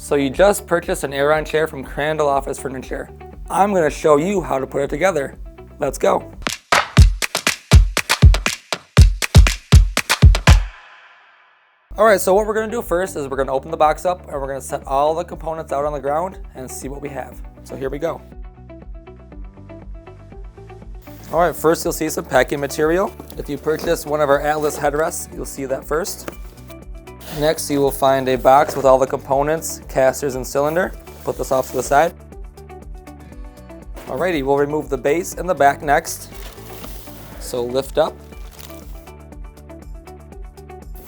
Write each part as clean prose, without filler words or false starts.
So you just purchased an Aeron chair from Crandall Office Furniture. I'm going to show you how to put it together. Let's go. Alright, so what we're going to do first is we're going to open the box up and we're going to set all the components out on the ground and see what we have. So here we go. Alright, first you'll see some packing material. If you purchase one of our Atlas headrests, you'll see that first. Next, you will find a box with all the components, casters, and cylinder. Put this off to the side. Alrighty, we'll remove the base and the back next. So lift up.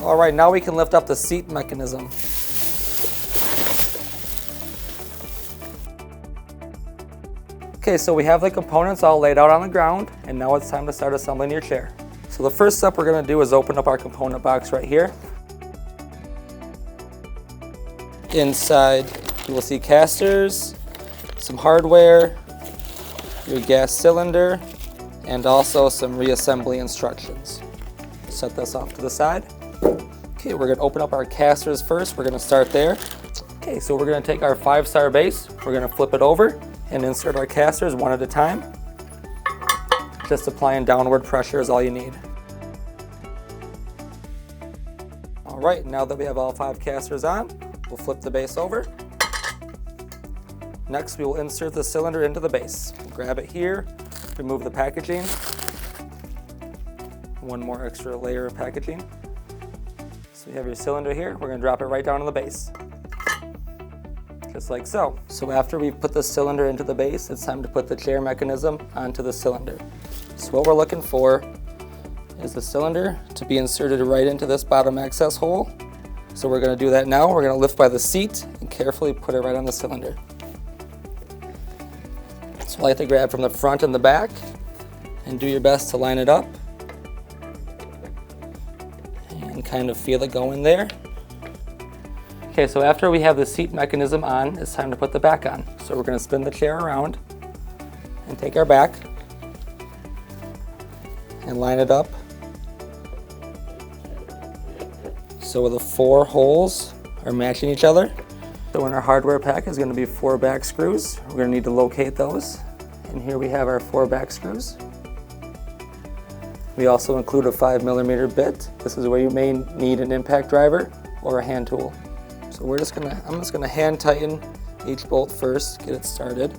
Alright, now we can lift up the seat mechanism. Okay, so we have the components all laid out on the ground, and now it's time to start assembling your chair. So the first step we're going to do is open up our component box right here. Inside, you will see casters, some hardware, your gas cylinder, and also some reassembly instructions. Set this off to the side. Okay, we're going to open up our casters first. We're going to start there. Okay, so we're going to take our 5-star base, we're going to flip it over and insert our casters one at a time. Just applying downward pressure is all you need. All right, now that we have all 5 casters on, we'll flip the base over. Next, we will insert the cylinder into the base. Grab it here, remove the packaging. One more extra layer of packaging. So you have your cylinder here. We're going to drop it right down on the base. Just like so. So after we've put the cylinder into the base, it's time to put the chair mechanism onto the cylinder. So what we're looking for is the cylinder to be inserted right into this bottom access hole. So we're going to do that now. We're going to lift by the seat and carefully put it right on the cylinder. So I like to grab from the front and the back and do your best to line it up and kind of feel it go in there. Okay, so after we have the seat mechanism on, it's time to put the back on. So we're going to spin the chair around and take our back and line it up. So the 4 holes are matching each other. So in our hardware pack is going to be 4 back screws. We're going to need to locate those. And here we have our 4 back screws. We also include a 5mm bit. This is where you may need an impact driver or a hand tool. So I'm just going to hand tighten each bolt first, get it started.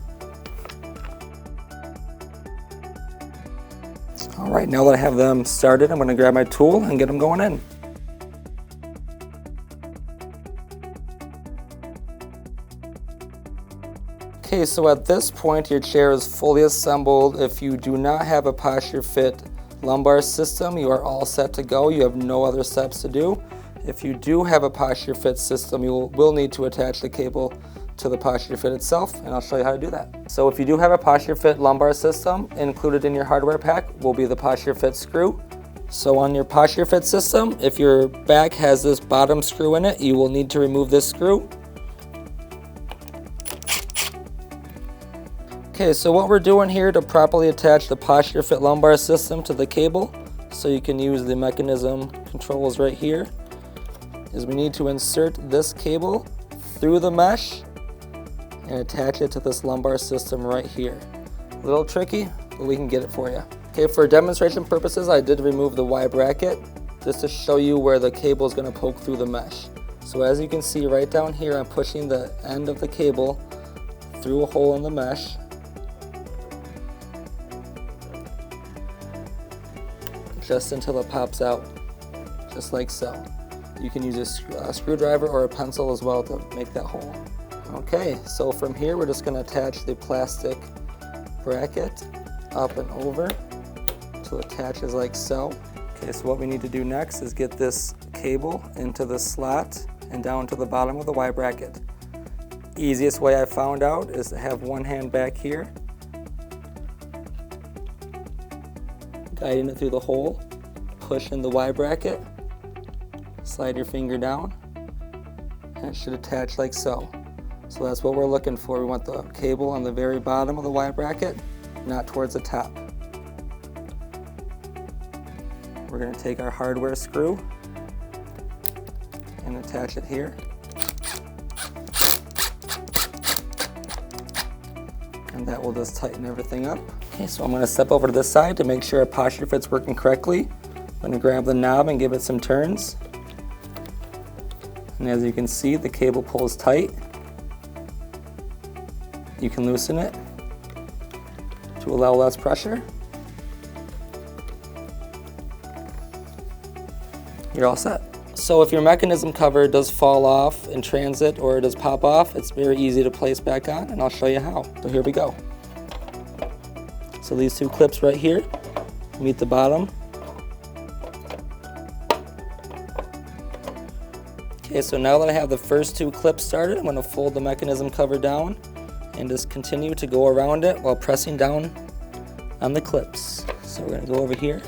All right, now that I have them started, I'm going to grab my tool and get them going in. Okay, so at this point your chair is fully assembled. If you do not have a posture fit lumbar system, you are all set to go. You have no other steps to do. If you do have a posture fit system, you will need to attach the cable to the posture fit itself, and I'll show you how to do that. So if you do have a posture fit lumbar system, included in your hardware pack will be the posture fit screw. So on your posture fit system, if your back has this bottom screw in it, you will need to remove this screw. Okay, so what we're doing here to properly attach the posture fit lumbar system to the cable, so you can use the mechanism controls right here, is we need to insert this cable through the mesh and attach it to this lumbar system right here. A little tricky, but we can get it for you. Okay, for demonstration purposes, I did remove the Y bracket just to show you where the cable is going to poke through the mesh. So as you can see right down here, I'm pushing the end of the cable through a hole in the mesh. Just until it pops out, just like so. You can use a screwdriver or a pencil as well to make that hole. Okay, so from here we're just going to attach the plastic bracket up and over till it attaches like so. Okay, so what we need to do next is get this cable into the slot and down to the bottom of the Y bracket. Easiest way I found out is to have one hand back here, guiding it through the hole, push in the Y bracket, slide your finger down, and it should attach like so. So that's what we're looking for. We want the cable on the very bottom of the Y bracket, not towards the top. We're going to take our hardware screw and attach it here. And that will just tighten everything up. Okay, so I'm going to step over to this side to make sure our posture fit's working correctly. I'm going to grab the knob and give it some turns. And as you can see, the cable pulls tight. You can loosen it to allow less pressure. You're all set. So if your mechanism cover does fall off in transit or it does pop off, it's very easy to place back on, and I'll show you how. So here we go. So these two clips right here meet the bottom. Okay, so now that I have the first two clips started, I'm going to fold the mechanism cover down and just continue to go around it while pressing down on the clips. So we're going to go over here.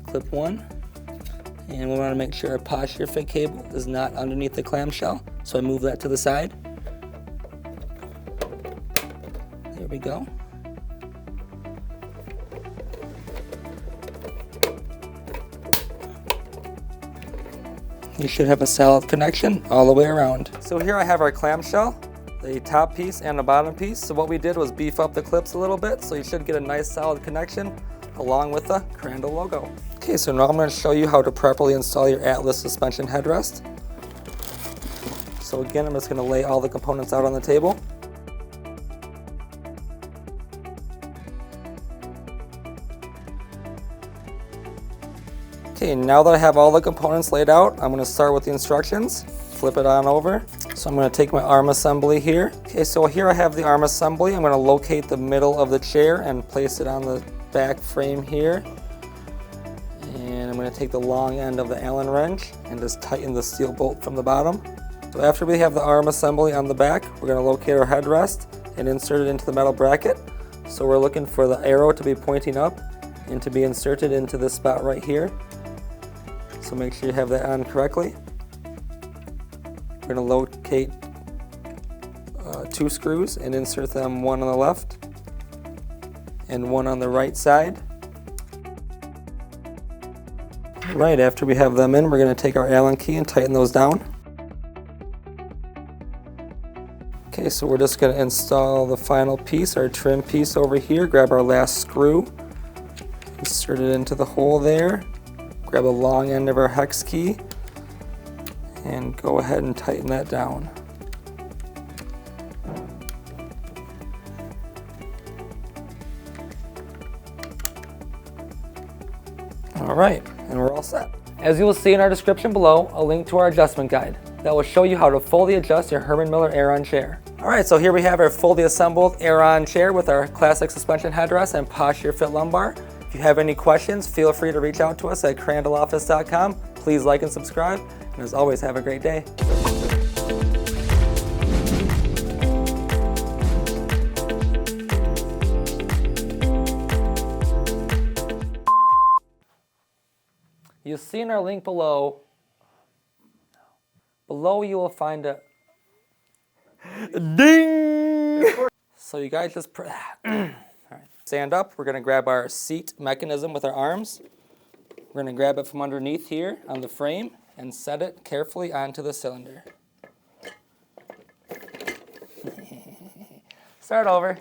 Clip one, and we want to make sure our posture fit cable is not underneath the clamshell, so I move that to the side. There we go. You should have a solid connection all the way around. So here I have our clamshell, the top piece and the bottom piece. So what we did was beef up the clips a little bit, so you should get a nice solid connection along with the Crandall logo. Okay, so now I'm going to show you how to properly install your Atlas suspension headrest. So again, I'm just going to lay all the components out on the table. Okay, now that I have all the components laid out, I'm going to start with the instructions. Flip it on over. So I'm going to take my arm assembly here. Okay, so here I have the arm assembly. I'm going to locate the middle of the chair and place it on the back frame here. And I'm going to take the long end of the Allen wrench and just tighten the steel bolt from the bottom. So after we have the arm assembly on the back, we're going to locate our headrest and insert it into the metal bracket. So we're looking for the arrow to be pointing up and to be inserted into this spot right here. So make sure you have that on correctly. We're going to locate two screws and insert them, one on the left and one on the right side. Right after we have them in, we're going to take our Allen key and tighten those down. Okay, so we're just going to install the final piece, our trim piece over here. Grab our last screw, insert it into the hole there, grab the long end of our hex key, and go ahead and tighten that down. All right, and we're all set. As you will see in our description below, a link to our adjustment guide that will show you how to fully adjust your Herman Miller Aeron chair. All right, so here we have our fully assembled Aeron chair with our classic suspension headrest and posture fit lumbar. If you have any questions, feel free to reach out to us at crandalloffice.com. Please like and subscribe, and as always, have a great day. You'll see in our link below. Below you will find a ding. So you guys just all right. Stand up. We're going to grab our seat mechanism with our arms. We're going to grab it from underneath here on the frame and set it carefully onto the cylinder. Start over.